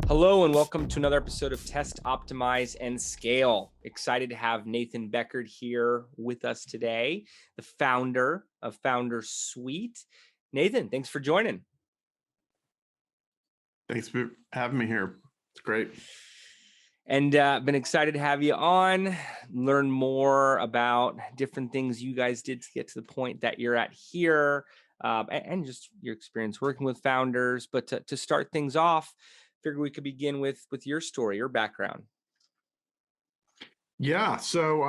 Hello and welcome to another episode of Test, Optimize, and Scale. Excited to have Nathan Beckord here with us today, the founder of Founder Suite. Nathan, thanks for joining. Thanks for having me here. It's great. And been excited to have you on, learn more about different things you guys did to get to the point that you're at here, and just your experience working with founders. But to start things off, figure we could begin with your story, your background. Yeah, so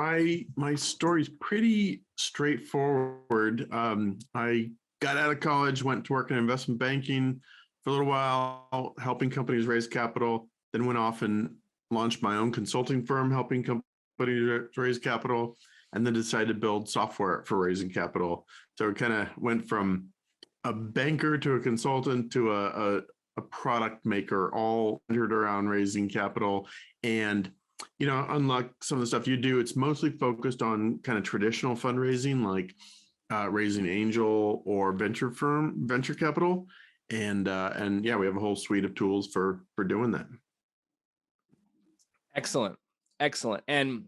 my story's pretty straightforward. I got out of college, went to work in investment banking for a little while, helping companies raise capital, then went off and launched my own consulting firm, helping companies raise capital, and then decided to build software for raising capital. So it kind of went from a banker to a consultant to a product maker, all centered around raising capital. And unlike some of the stuff you do, it's mostly focused on kind of traditional fundraising, like raising angel or venture capital. And yeah, we have a whole suite of tools for doing that. Excellent. And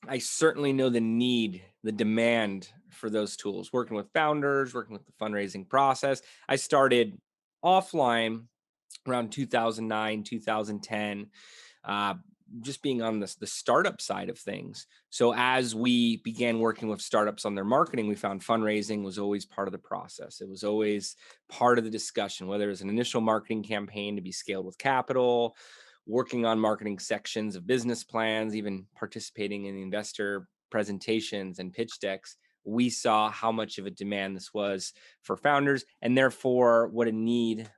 I certainly know the need, the demand for those tools, working with founders, working with the fundraising process. I started offline around 2009, 2010, just being on the startup side of things. So as we began working with startups on their marketing, we found fundraising was always part of the process. It was always part of the discussion, whether it was an initial marketing campaign to be scaled with capital, working on marketing sections of business plans, even participating in investor presentations and pitch decks. We saw how much of a demand this was for founders, and therefore what a need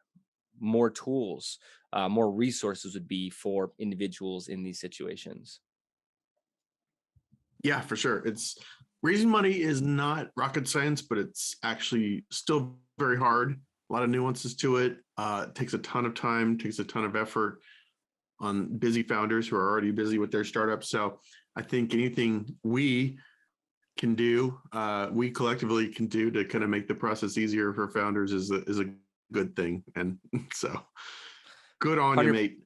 more tools, more resources would be for individuals in these situations. Yeah, for sure. Raising money is not rocket science, but it's actually still very hard. A lot of nuances to it. It takes a ton of time, takes a ton of effort on busy founders who are already busy with their startups. So I think anything we can do, we collectively can do to kind of make the process easier for founders is a good thing. And so good on you, mate.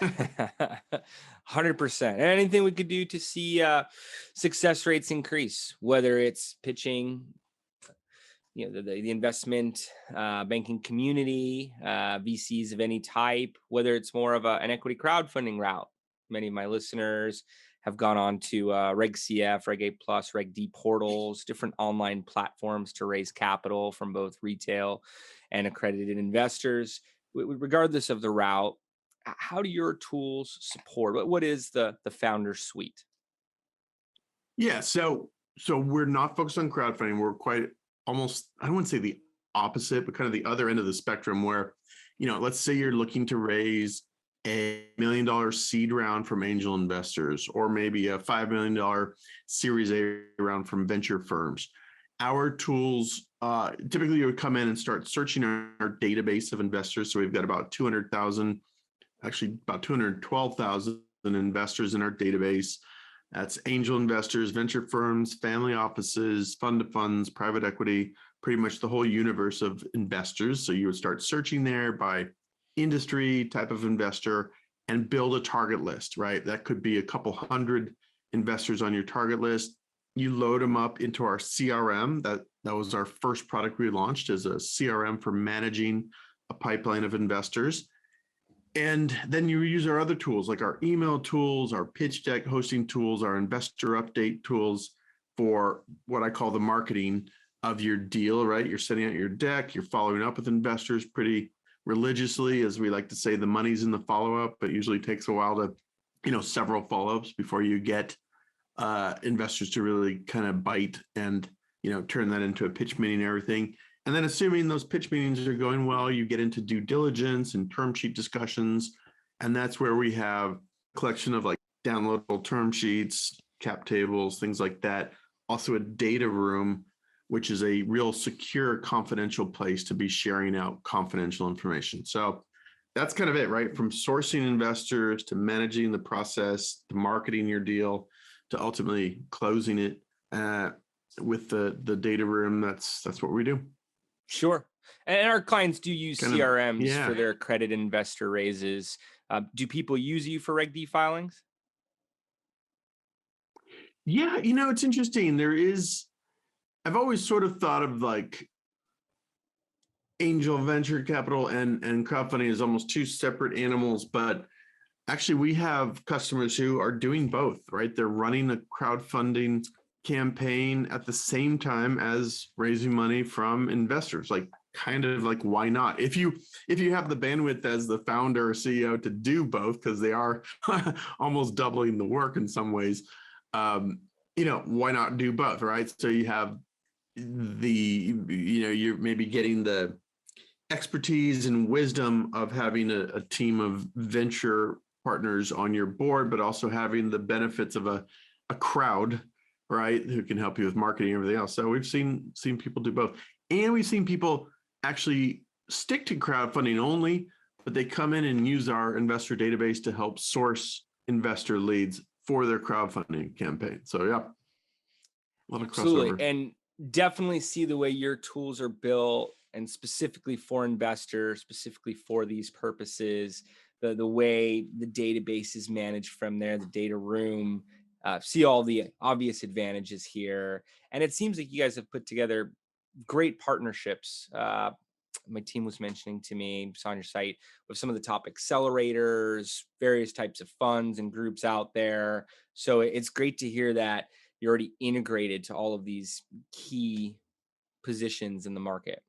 100%. And anything we could do to see success rates increase, whether it's pitching, the investment banking community, VCs of any type, whether it's more of an equity crowdfunding route. Many of my listeners have gone on to Reg CF, Reg A Plus, Reg D portals, different online platforms to raise capital from both retail and accredited investors. Regardless of the route, how do your tools support? What is the Founder Suite? Yeah, so we're not focused on crowdfunding. We're quite almost, I don't want to say the opposite, but kind of the other end of the spectrum where, let's say you're looking to raise a $1 million seed round from angel investors, or maybe a $5 million Series A round from venture firms. Our tools, typically you would come in and start searching our database of investors. So we've got about 200,000, actually about 212,000 investors in our database. That's angel investors, venture firms, family offices, fund of funds, private equity, pretty much the whole universe of investors. So you would start searching there by industry, type of investor, and build a target list, right? That could be a couple hundred investors on your target list. You load them up into our CRM. That was our first product we launched as a CRM for managing a pipeline of investors. And then you use our other tools like our email tools, our pitch deck hosting tools, our investor update tools for what I call the marketing of your deal, right? You're sending out your deck, you're following up with investors pretty religiously. As we like to say, the money's in the follow-up, but usually takes a while to, several follow-ups before you get investors to really kind of bite and, turn that into a pitch meeting and everything. And then assuming those pitch meetings are going well, you get into due diligence and term sheet discussions. And that's where we have a collection of like downloadable term sheets, cap tables, things like that. Also a data room, which is a real secure, confidential place to be sharing out confidential information. So that's kind of it, right? From sourcing investors to managing the process, to marketing your deal, to ultimately closing it with the data room. That's what we do. Sure. And our clients do use Kind of, CRMs for yeah. their credit investor raises. Do people use you for Reg D filings? Yeah, it's interesting. I've always sort of thought of like angel venture capital and crowdfunding as almost two separate animals, but actually we have customers who are doing both, right? They're running a crowdfunding campaign at the same time as raising money from investors. Like, kind of like, why not? If you have the bandwidth as the founder or CEO to do both, because they are almost doubling the work in some ways, why not do both, right? So you have you're maybe getting the expertise and wisdom of having a team of venture partners on your board, but also having the benefits of a crowd, right, who can help you with marketing and everything else. So we've seen people do both, and we've seen people actually stick to crowdfunding only, but they come in and use our investor database to help source investor leads for their crowdfunding campaign. So yeah, a lot of Absolutely. crossover. And definitely see the way your tools are built and specifically for investors, specifically for these purposes, the way the database is managed from there, the data room, see all the obvious advantages here. And it seems like you guys have put together great partnerships. My team was mentioning to me, it's on your site, with some of the top accelerators, various types of funds and groups out there. So it's great to hear that you're already integrated to all of these key positions in the market.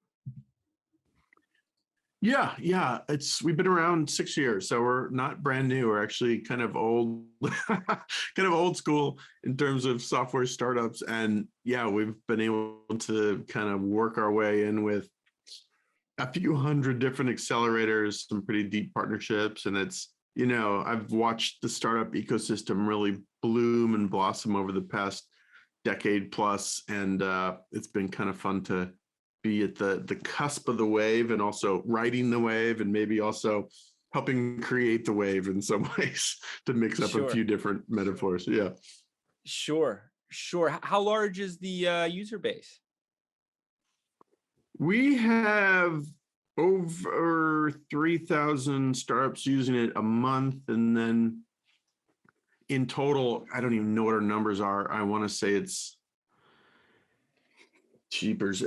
Yeah, yeah. We've been around 6 years, so we're not brand new. We're actually kind of old, kind of old school in terms of software startups. And yeah, we've been able to kind of work our way in with a few hundred different accelerators, some pretty deep partnerships. And I've watched the startup ecosystem really bloom and blossom over the past decade plus, and it's been kind of fun to be at the cusp of the wave and also riding the wave and maybe also helping create the wave in some ways, to mix up a Sure, few different metaphors. Yeah. sure. How large is the user base? We have over 3,000 startups using it a month. And then in total, I don't even know what our numbers are. I want to say it's cheapers,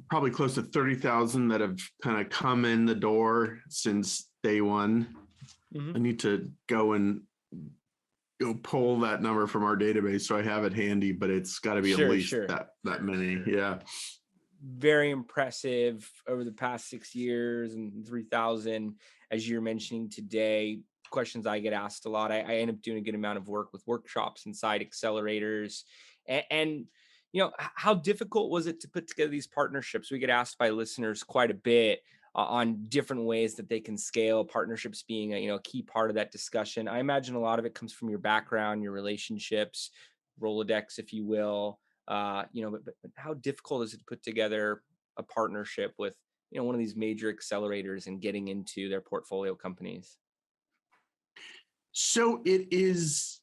probably close to 30,000 that have kind of come in the door since day one. Mm-hmm. I need to go pull that number from our database so I have it handy, but it's got to be at least Sure. that many. Yeah. Very impressive over the past 6 years and 3,000, as you're mentioning today. Questions I get asked a lot. I end up doing a good amount of work with workshops inside accelerators. And how difficult was it to put together these partnerships? We get asked by listeners quite a bit on different ways that they can scale, partnerships being a key part of that discussion. I imagine a lot of it comes from your background, your relationships, Rolodex, if you will. But how difficult is it to put together a partnership with one of these major accelerators and getting into their portfolio companies? So it's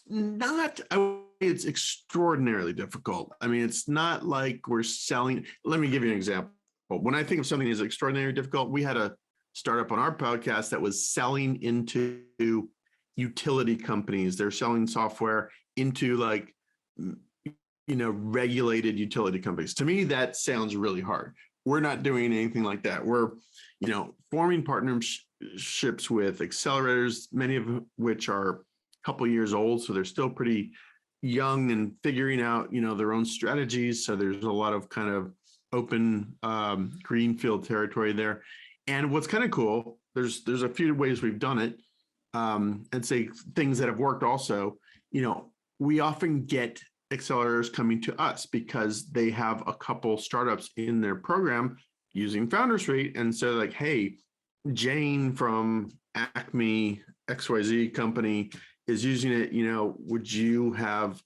not, it's extraordinarily difficult. I mean, it's not like we're selling. Let me give you an example. When I think of something as extraordinarily difficult, we had a startup on our podcast that was selling into utility companies. They're selling software into like, regulated utility companies. To me, that sounds really hard. We're not doing anything like that. We're, forming partnerships with accelerators, many of which are a couple years old, so they're still pretty young and figuring out, their own strategies. So there's a lot of kind of open greenfield territory there. And what's kind of cool, there's a few ways we've done it, and say things that have worked also. We often get accelerators coming to us because they have a couple startups in their program using Founder Suite. And so like, hey, Jane from Acme XYZ company is using it, would you have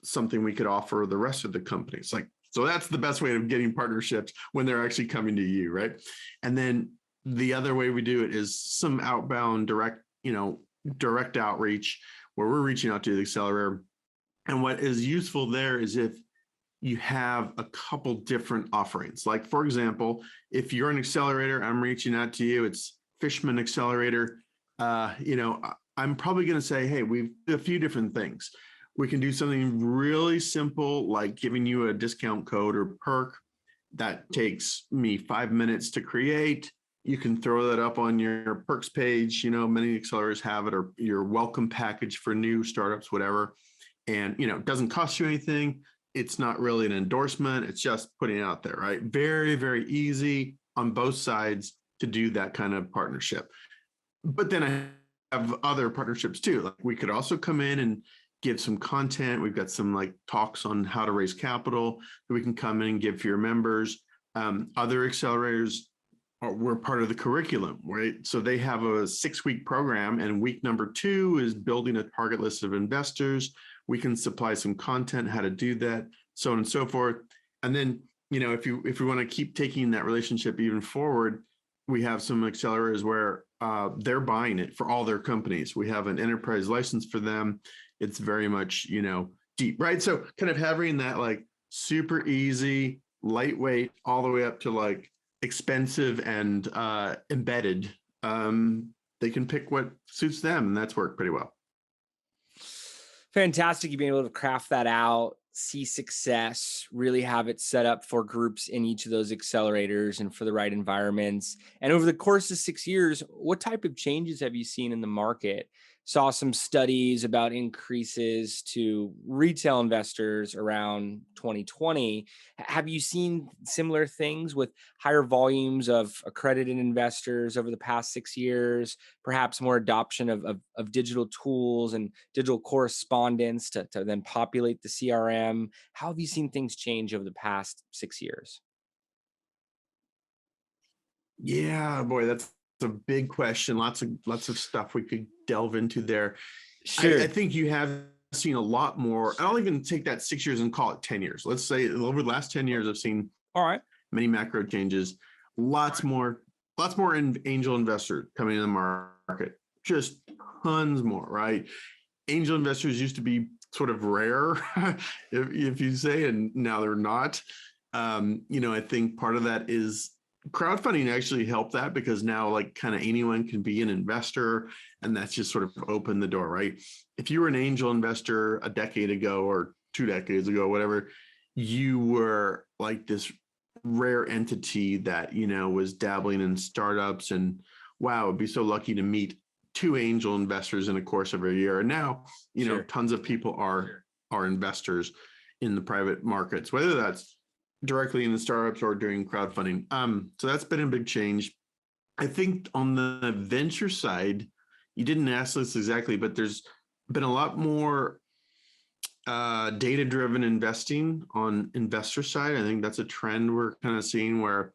something we could offer the rest of the companies? Like, so that's the best way of getting partnerships, when they're actually coming to you, right? And then the other way we do it is some outbound direct outreach, where we're reaching out to the accelerator. And what is useful there is if you have a couple different offerings. Like, for example, if you're an accelerator, I'm reaching out to you, it's Fishman Accelerator. I'm probably going to say, hey, we've a few different things. We can do something really simple, like giving you a discount code or perk that takes me 5 minutes to create. You can throw that up on your perks page. Many accelerators have it, or your welcome package for new startups, whatever. And, it doesn't cost you anything. It's not really an endorsement. It's just putting it out there, right? Very, very easy on both sides to do that kind of partnership. But then I have other partnerships too. Like, we could also come in and give some content. We've got some like talks on how to raise capital that we can come in and give for your members. Other accelerators we're part of the curriculum, right? So they have a 6-week program, and week number 2 is building a target list of investors. We can supply some content, how to do that, so on and so forth. And then, if we want to keep taking that relationship even forward, we have some accelerators where they're buying it for all their companies. We have an enterprise license for them. It's very much, deep, right? So kind of having that like super easy, lightweight, all the way up to like expensive and embedded. They can pick what suits them, and that's worked pretty well. Fantastic. You've been able to craft that out, see success, really have it set up for groups in each of those accelerators and for the right environments. And over the course of 6 years, what type of changes have you seen in the market? Saw some studies about increases to retail investors around 2020. Have you seen similar things with higher volumes of accredited investors over the past 6 years? Perhaps more adoption of digital tools and digital correspondence to then populate the CRM? How have you seen things change over the past 6 years? Yeah, boy, that's a big question. Lots of stuff we could delve into there. I Sure. think you have seen a lot more. I'll even take that 6 years and call it 10 years. Let's say over the last 10 years, I've seen All right. many macro changes, lots more, angel investors coming in the market, just tons more, right? Angel investors used to be sort of rare, if you say, and now they're not. I think part of that is crowdfunding actually helped that, because now like kind of anyone can be an investor, and that's just sort of opened the door, right? If you were an angel investor a decade ago or 2 decades ago, whatever, you were like this rare entity that was dabbling in startups, and wow, would be so lucky to meet 2 angel investors in the course of a year. And now Sure. tons of people are investors in the private markets, whether that's directly in the startups or doing crowdfunding. So that's been a big change. I think on the venture side, you didn't ask this exactly, but there's been a lot more data-driven investing on investor side. I think that's a trend we're kind of seeing where,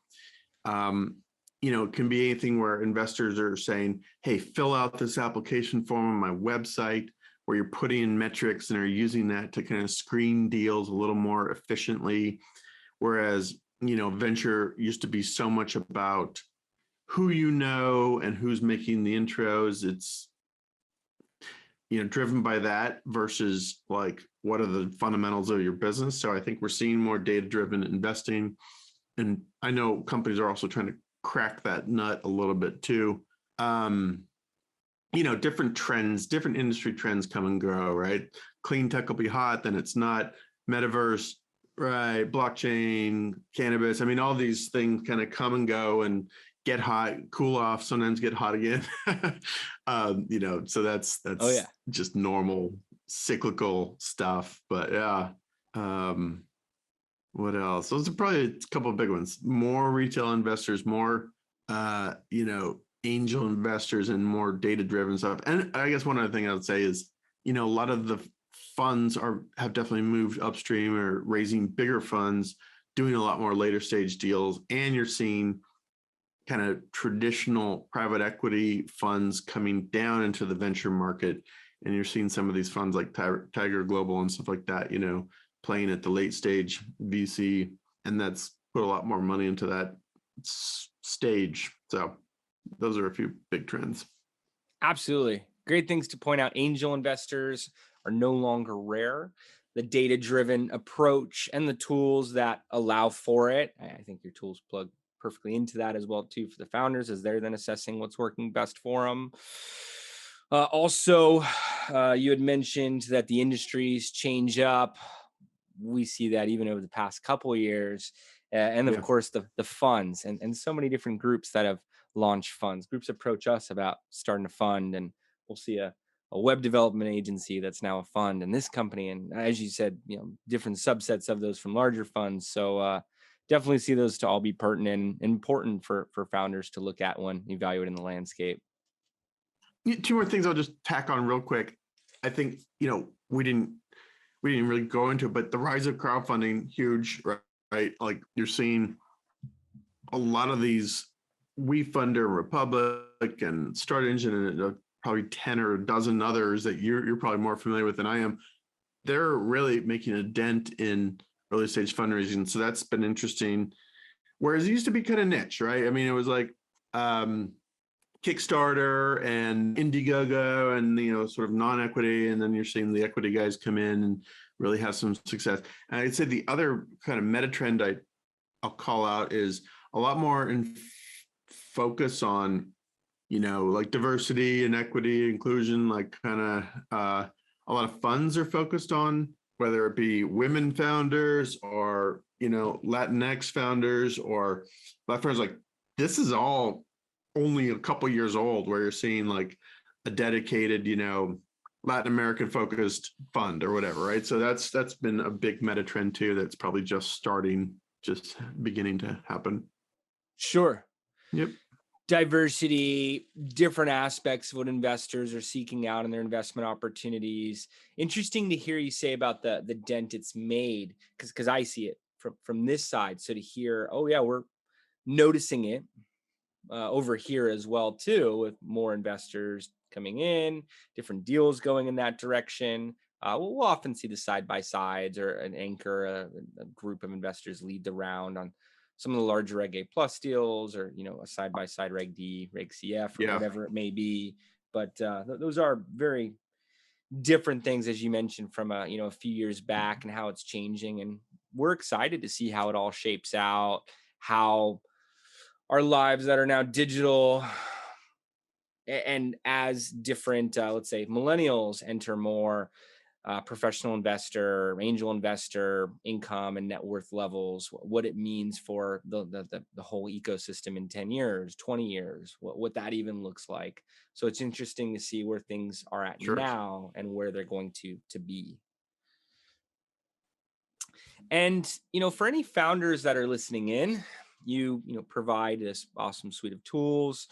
it can be anything where investors are saying, hey, fill out this application form on my website, where you're putting in metrics and are using that to kind of screen deals a little more efficiently. Whereas, venture used to be so much about who and who's making the intros. It's driven by that versus like what are the fundamentals of your business. So I think we're seeing more data-driven investing, and I know companies are also trying to crack that nut a little bit too. Different trends, different industry trends come and go, right? Clean tech will be hot, then it's not. Metaverse, right? Blockchain, cannabis. I mean, all these things kind of come and go and get hot, cool off, sometimes get hot again. So that's Oh, yeah. just normal cyclical stuff. But yeah. What else? Those are probably a couple of big ones. More retail investors, more angel investors, and more data-driven stuff. And I guess one other thing I would say is, a lot of the funds have definitely moved upstream, or raising bigger funds, doing a lot more later stage deals, and you're seeing kind of traditional private equity funds coming down into the venture market, and you're seeing some of these funds like Tiger Global and stuff like that, playing at the late stage VC, and that's put a lot more money into that stage. So those are a few big trends. Absolutely. Great things to point out. Angel investors are no longer rare. the data-driven approach and the tools that allow for it. I think your tools plug perfectly into that as well too for the founders as they're then assessing what's working best for them. Also, you had mentioned that the industries change up. We see that even over the past couple of years. And of Yeah. course, the funds and so many different groups that have launched funds. Groups approach us about starting a fund, and we'll see a web development agency that's now a fund, and this company. And as you said, different subsets of those from larger funds. So definitely see those to all be pertinent and important for founders to look at when evaluating the landscape. Yeah, two more things I'll just tack on real quick. I think, we didn't really go into it, but the rise of crowdfunding, huge, right? Like you're seeing a lot of these WeFunder, Republic, and Start Engine, and probably 10 or a dozen others that you're probably more familiar with than I am. They're really making a dent in early stage fundraising. So that's been interesting. Whereas it used to be kind of niche, right? I mean, it was like Kickstarter and Indiegogo and, sort of non-equity. And then you're seeing the equity guys come in and really have some success. And I'd say the other kind of meta trend I'll call out is a lot more in focus on, like diversity and equity, inclusion, like kind of a lot of funds are focused on, whether it be women founders or, Latinx founders or Black founders. Like this is all only a couple years old where you're seeing like a dedicated, Latin American focused fund or whatever, right? So that's been a big meta trend too. That's probably just beginning to happen. Sure. Yep. Diversity, different aspects of what investors are seeking out in their investment opportunities. Interesting to hear you say about the dent it's made, because I see it from this side. So to hear, oh yeah, we're noticing it over here as well too, with more investors coming in, different deals going in that direction. We'll often see the side by sides or an anchor, a group of investors lead the round on some of the larger Reg A plus deals, or a side by side Reg D, Reg CF, or Yeah. whatever it may be. But those are very different things, as you mentioned, from a few years back and how it's changing. And we're excited to see how it all shapes out, how our lives that are now digital and as different, let's say, millennials enter more professional investor, angel investor, income and net worth levels, what it means for the whole ecosystem in 10 years, 20 years, what that even looks like. So it's interesting to see where things are at Sure. now and where they're going to be. And for any founders that are listening in, you provide this awesome suite of tools.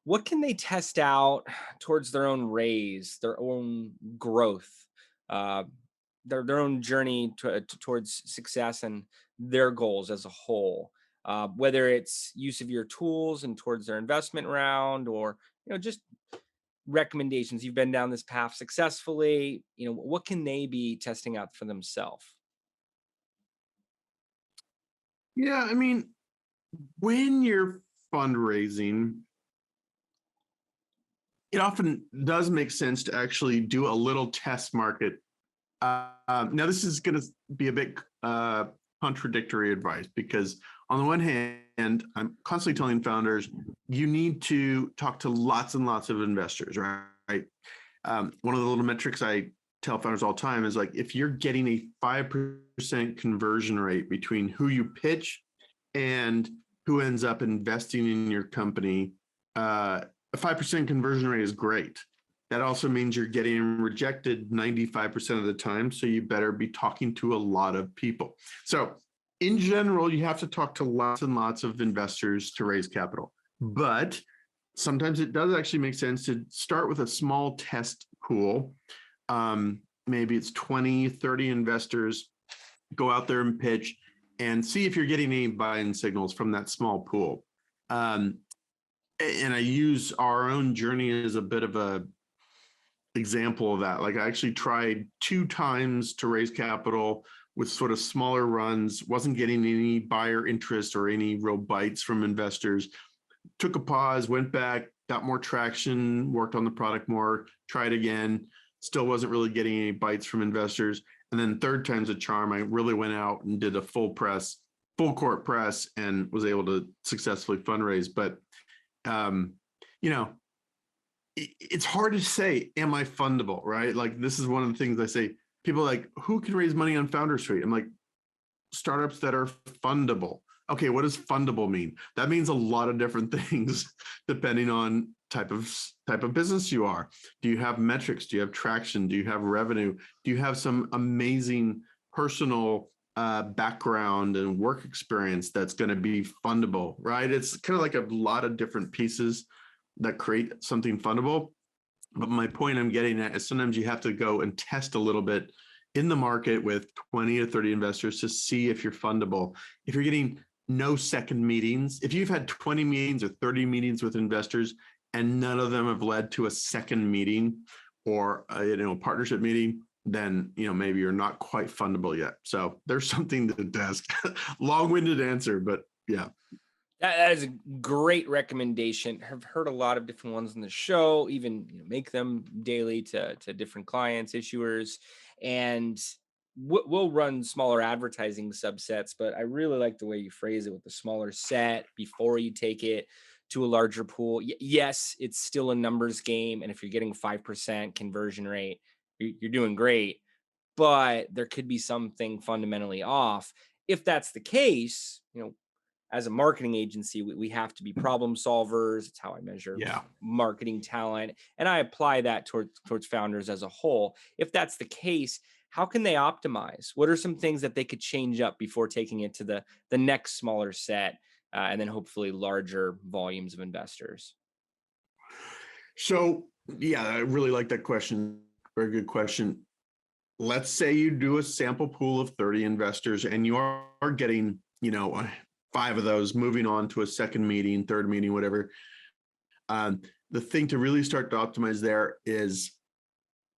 What can they test out towards their own raise, their own growth, uh, their own journey towards success and their goals as a whole? Whether it's use of your tools and towards their investment round, or just recommendations. You've been down this path successfully. What can they be testing out for themselves? Yeah. I mean, when you're fundraising, it often does make sense to actually do a little test market. Now, this is going to be a bit contradictory advice, because on the one hand, I'm constantly telling founders, you need to talk to lots and lots of investors, right? One of the little metrics I tell founders all the time is like, if you're getting a 5% conversion rate between who you pitch and who ends up investing in your company, a 5% conversion rate is great. That also means you're getting rejected 95% of the time. So you better be talking to a lot of people. So in general, you have to talk to lots and lots of investors to raise capital. But sometimes it does actually make sense to start with a small test pool. Maybe it's 20, 30 investors, go out there and pitch and see if you're getting any buy-in signals from that small pool. And I use our own journey as a bit of a example of that. Like I actually tried 2 times to raise capital with sort of smaller runs, wasn't getting any buyer interest or any real bites from investors. Took a pause, went back, got more traction, worked on the product more, tried again, still wasn't really getting any bites from investors. And then third time's a charm. I really went out and did a full court press, and was able to successfully fundraise. But um, you know, it's hard to say, am I fundable, right? Like, this is one of the things I say. People are like, who can raise money on Founder Street? I'm like, startups that are fundable. Okay, what does fundable mean? That means a lot of different things depending on type of business you are. Do you have metrics? Do you have traction? Do you have revenue? Do you have some amazing personal background and work experience that's going to be fundable, right? It's kind of like a lot of different pieces that create something fundable. But my point I'm getting at is sometimes you have to go and test a little bit in the market with 20 to 30 investors to see if you're fundable. If you're getting no second meetings, if you've had 20 meetings or 30 meetings with investors and none of them have led to a second meeting or a partnership meeting, then maybe you're not quite fundable yet. So there's something to desk. Long-winded answer, but yeah. That is a great recommendation. I've heard a lot of different ones on the show, even make them daily to different clients, issuers, and we'll run smaller advertising subsets. But I really like the way you phrase it with the smaller set before you take it to a larger pool. Yes, it's still a numbers game, and if you're getting 5% conversion rate, you're doing great. But there could be something fundamentally off. If that's the case, as a marketing agency, we have to be problem solvers. It's how I measure Yeah. marketing talent. And I apply that towards founders as a whole. If that's the case, how can they optimize? What are some things that they could change up before taking it to the next smaller set, and then hopefully larger volumes of investors? So, yeah, I really like that question. Very good question. Let's say you do a sample pool of 30 investors and you are getting, five of those moving on to a second meeting, third meeting, whatever. The thing to really start to optimize there is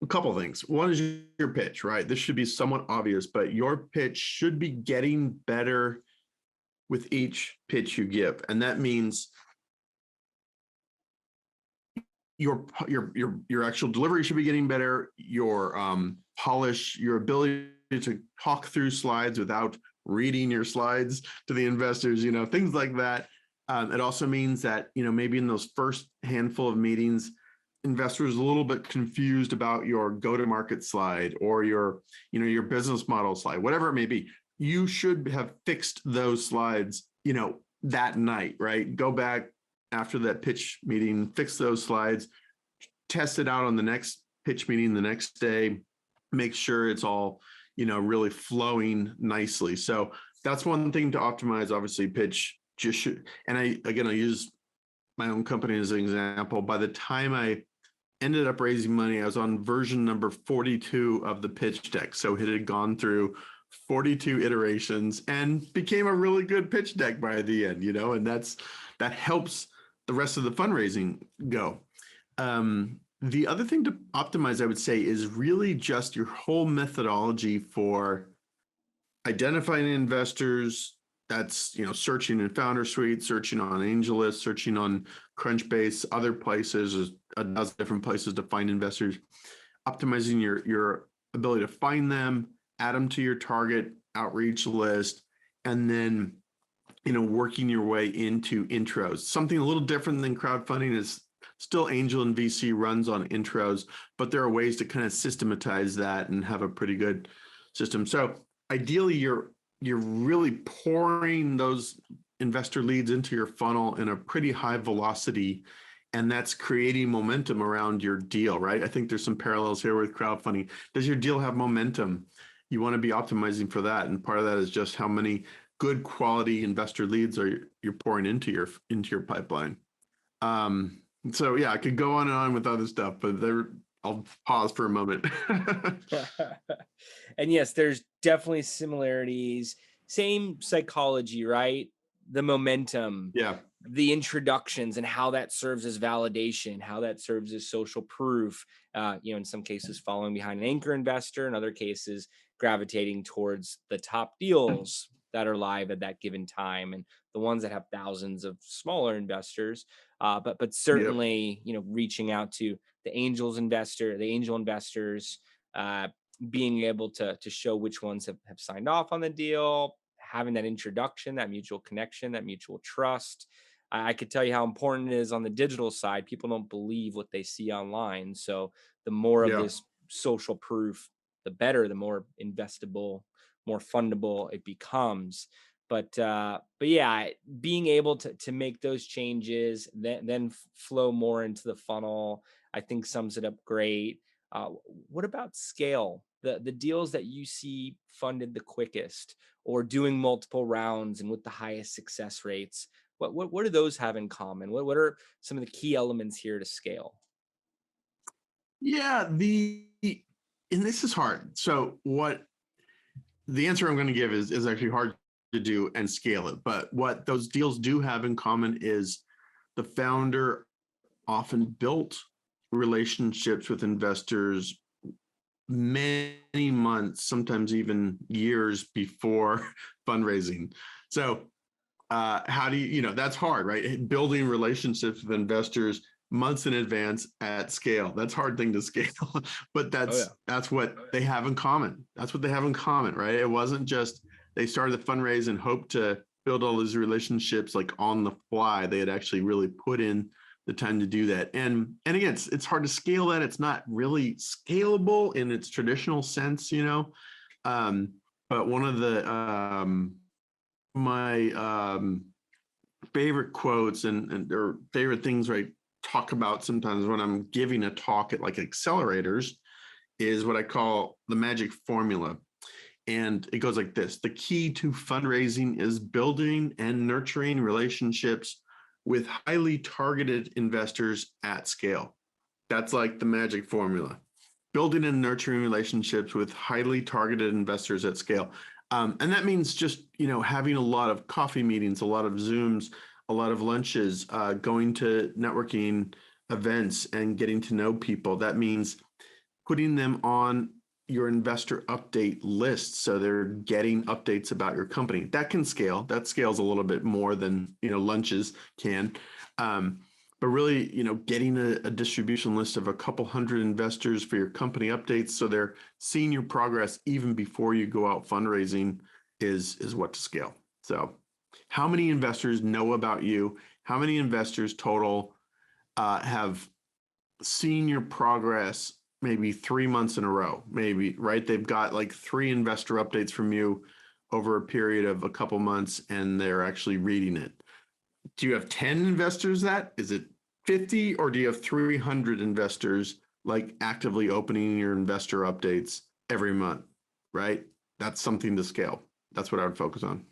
a couple of things. One is your pitch, right? This should be somewhat obvious, but your pitch should be getting better with each pitch you give. And that means your actual delivery should be getting better. Your polish, your ability to talk through slides without reading your slides to the investors, things like that. It also means that maybe in those first handful of meetings, investors a little bit confused about your go-to-market slide or your business model slide, whatever it may be. You should have fixed those slides, that night, right? Go back after that pitch meeting, fix those slides, test it out on the next pitch meeting the next day, make sure it's all, really flowing nicely. So that's one thing to optimize. Obviously, pitch just should, and I use my own company as an example. By the time I ended up raising money, I was on version number 42 of the pitch deck. So it had gone through 42 iterations and became a really good pitch deck by the end, and that helps the rest of the fundraising go. The other thing to optimize, I would say, is really just your whole methodology for identifying investors. That's searching in Founder Suite, searching on AngelList, searching on Crunchbase, other places. There's a dozen different places to find investors. Optimizing your ability to find them, add them to your target outreach list, and then working your way into intros. Something a little different than crowdfunding is still angel and VC runs on intros, but there are ways to kind of systematize that and have a pretty good system. So ideally, you're really pouring those investor leads into your funnel in a pretty high velocity, and that's creating momentum around your deal, right? I think there's some parallels here with crowdfunding. Does your deal have momentum? You want to be optimizing for that, and part of that is just how many good quality investor leads are you're pouring into your pipeline. So yeah, I could go on and on with other stuff, but I'll pause for a moment. And yes, there's definitely similarities. Same psychology, right? The momentum, Yeah. the introductions, and how that serves as validation, how that serves as social proof. In some cases, following behind an anchor investor, in other cases, gravitating towards the top deals that are live at that given time, and the ones that have thousands of smaller investors. But Yep. certainly, reaching out to the angel investors, being able to show which ones have signed off on the deal, having that introduction, that mutual connection, that mutual trust. I could tell you how important it is on the digital side. People don't believe what they see online. So the more of Yeah. this social proof, the better, the more investable, more fundable it becomes. But yeah, being able to make those changes, then flow more into the funnel, I think sums it up great. What about scale? The deals that you see funded the quickest, or doing multiple rounds and with the highest success rates. What do those have in common? What are some of the key elements here to scale? Yeah, and this is hard. So what the answer I'm going to give is actually hard to do and scale it. But what those deals do have in common is the founder often built relationships with investors many months, sometimes even years before fundraising. So how do that's hard, right? Building relationships with investors months in advance at scale. That's a hard thing to scale, but Oh yeah. that's what they have in common. That's what they have in common, right? It wasn't just they started the fundraise and hoped to build all these relationships like on the fly. They had actually really put in the time to do that. And again, it's hard to scale that. It's not really scalable in its traditional sense, Um, but one of the my favorite quotes and or favorite things I talk about sometimes when I'm giving a talk at like accelerators is what I call the magic formula. And it goes like this: the key to fundraising is building and nurturing relationships with highly targeted investors at scale. That's like the magic formula: building and nurturing relationships with highly targeted investors at scale. And that means just having a lot of coffee meetings, a lot of Zooms, a lot of lunches, going to networking events and getting to know people. That means putting them on your investor update list so they're getting updates about your company. That can scale. That scales a little bit more than lunches can. Um, but really, getting a distribution list of a couple hundred investors for your company updates so they're seeing your progress even before you go out fundraising is what to scale. So how many investors know about you? How many investors total have seen your progress maybe 3 months in a row, maybe, right? They've got like 3 investor updates from you over a period of a couple months and they're actually reading it. Do you have 10 investors that? Is it 50 or do you have 300 investors like actively opening your investor updates every month, right? That's something to scale. That's what I would focus on.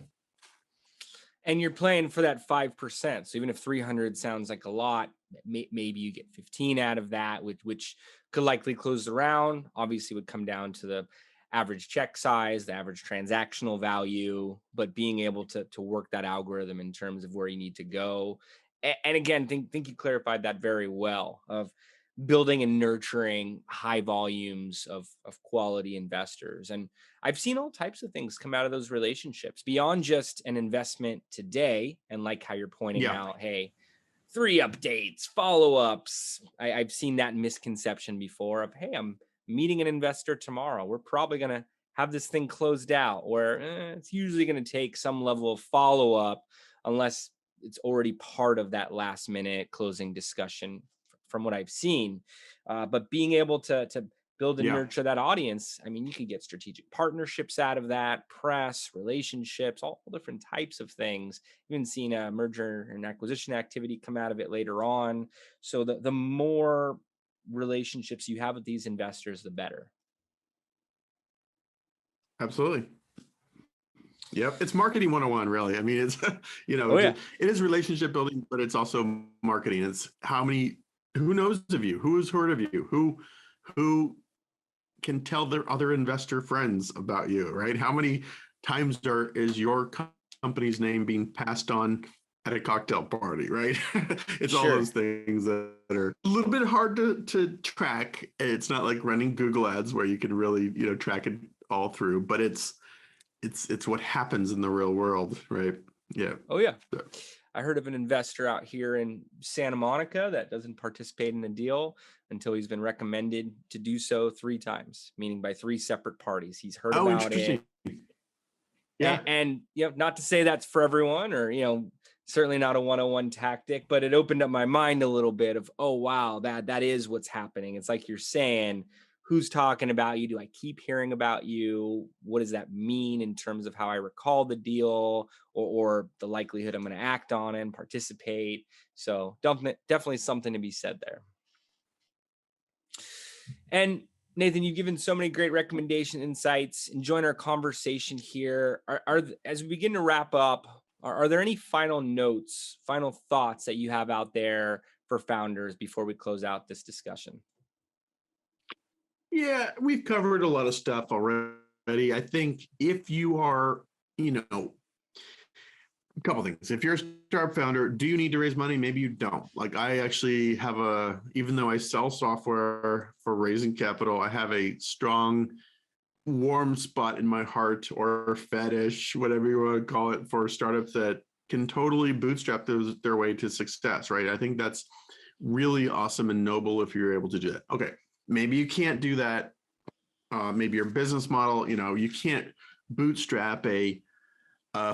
And you're playing for that 5%. So even if 300 sounds like a lot, maybe you get 15 out of that, which could likely close the round. Obviously, would come down to the average check size, the average transactional value, but being able to work that algorithm in terms of where you need to go. And again, think you clarified that very well of building and nurturing high volumes of quality investors. And I've seen all types of things come out of those relationships beyond just an investment today. And like how you're pointing Yeah, out, hey, 3 updates, follow-ups. I've seen that misconception before of, hey, I'm meeting an investor tomorrow. We're probably going to have this thing closed out, where it's usually going to take some level of follow-up unless it's already part of that last minute closing discussion from what I've seen. But being able to build and yeah, nurture that audience, I mean, you could get strategic partnerships out of that, press, relationships, all different types of things. Even seen a merger and acquisition activity come out of it later on. So the more relationships you have with these investors, the better. absolutely. Yep, it's marketing 101, really. I mean, it's Oh yeah, it is relationship building, but it's also marketing. It's who knows of you, who has heard of you, who can tell their other investor friends about you, right? How many times is your company's name being passed on at a cocktail party, right? It's all sure. those things that are a little bit hard to track. It's not like running Google ads where you can really, track it all through, but it's what happens in the real world, right? Yeah. Oh yeah. So, I heard of an investor out here in Santa Monica that doesn't participate in a deal until he's been recommended to do so 3 times, meaning by 3 separate parties. He's heard Oh, about interesting. it. Yeah. And not to say that's for everyone, or certainly not a 101 tactic, but it opened up my mind a little bit of, oh wow, that is what's happening. It's like you're saying, who's talking about you? Do I keep hearing about you? What does that mean in terms of how I recall the deal, or the likelihood I'm going to act on it and participate? So definitely something to be said there. And Nathan, you've given so many great recommendation insights. Enjoying our conversation here. As we begin to wrap up, are there any final notes, final thoughts that you have out there for founders before we close out this discussion? Yeah, we've covered a lot of stuff already. I think if you are, a couple things. If you're a startup founder, do you need to raise money? Maybe you don't. Like I actually have even though I sell software for raising capital, I have a strong, warm spot in my heart or fetish, whatever you want to call it, for startups that can totally bootstrap their way to success, right? I think that's really awesome and noble if you're able to do that. Okay, maybe you can't do that. Maybe your business model, you can't bootstrap a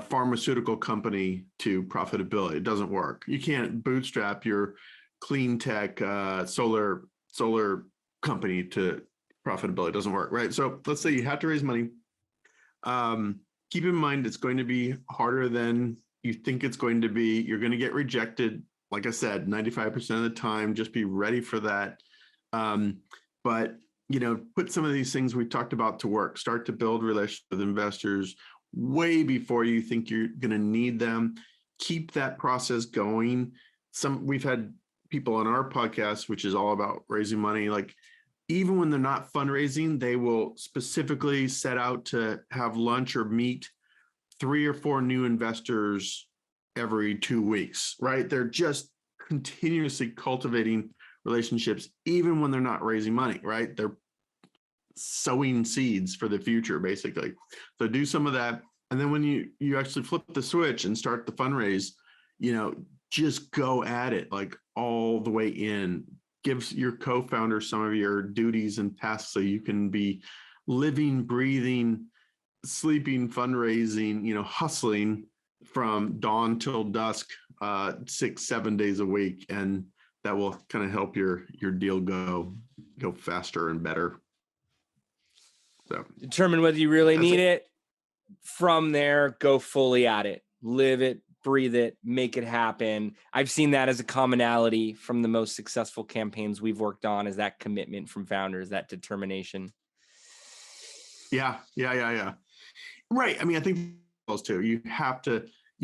pharmaceutical company to profitability. It doesn't work. You can't bootstrap your clean tech solar company to profitability. It doesn't work, right? So let's say you have to raise money. Keep in mind it's going to be harder than you think it's going to be. You're going to get rejected. Like I said, 95% of the time. Just be ready for that. But put some of these things we talked about to work. Start to build relationships with investors way before you think you're going to need them. Keep that process going. We've had people on our podcast, which is all about raising money. Like even when they're not fundraising, they will specifically set out to have lunch or meet 3 or 4 new investors every 2 weeks, right? They're just continuously cultivating relationships, even when they're not raising money, right? They're sowing seeds for the future, basically. So do some of that. And then when you actually flip the switch and start the fundraise, just go at it like all the way in. Give your co-founder some of your duties and tasks so you can be living, breathing, sleeping, fundraising, hustling from dawn till dusk, 6-7 days a week. And that will kind of help your deal go faster and better. So Determine whether you really need it. From there, go fully at it. Live it, breathe it, make it happen. I've seen that as a commonality from the most successful campaigns we've worked on, is that commitment from founders, that determination. Yeah. Right. I mean, I think those two, you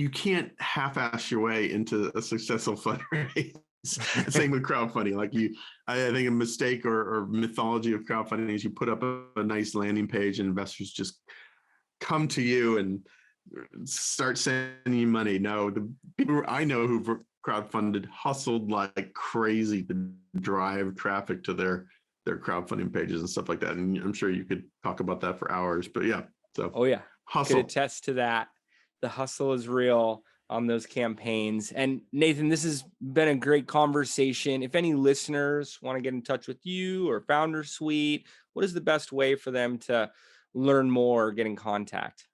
can't half-ass your way into a successful fundraise. Same with crowdfunding. Like I think a mistake or mythology of crowdfunding is you put up a nice landing page and investors just come to you and start sending you money. No, the people I know who've crowdfunded hustled like crazy to drive traffic to their crowdfunding pages and stuff like that. And I'm sure you could talk about that for hours, but yeah. So, oh yeah, hustle. Could attest to that. The hustle is real on those campaigns. And Nathan, this has been a great conversation. If any listeners want to get in touch with you or Founder Suite, what is the best way for them to learn more or get in contact?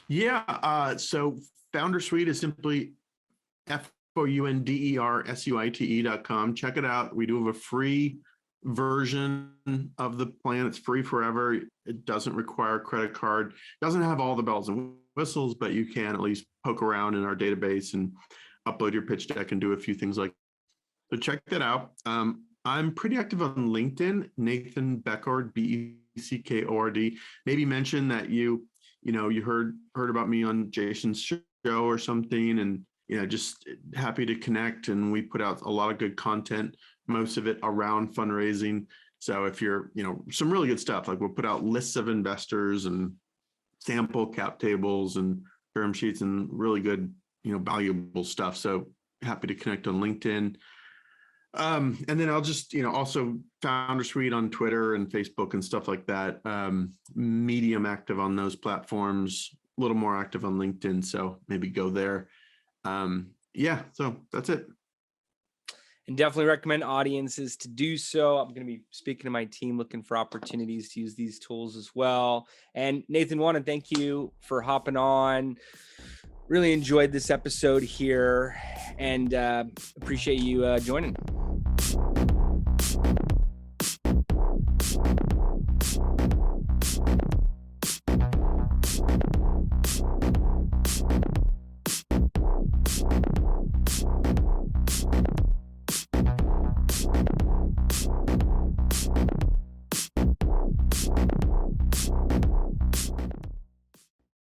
Yeah. So Founder Suite is simply FOUNDERSUITE.com. Check it out. We do have a free version of the plan. It's free forever. It doesn't require a credit card. It doesn't have all the bells and whistles, but you can at least poke around in our database and upload your pitch deck and do a few things like that. So check that out. I'm pretty active on LinkedIn, Nathan Beckord, Beckord. Maybe mention that you heard about me on Jason's show or something, and just happy to connect. And we put out a lot of good content, most of it around fundraising. So if you're, some really good stuff, like we'll put out lists of investors and sample cap tables and term sheets and really good, valuable stuff. So happy to connect on LinkedIn. And then I'll just, also Founder Suite on Twitter and Facebook and stuff like that. Medium active on those platforms, a little more active on LinkedIn. So maybe go there. Yeah, so that's it. And definitely recommend audiences to do so. I'm going to be speaking to my team, looking for opportunities to use these tools as well. And Nathan, want to thank you for hopping on. Really enjoyed this episode here, and appreciate you joining.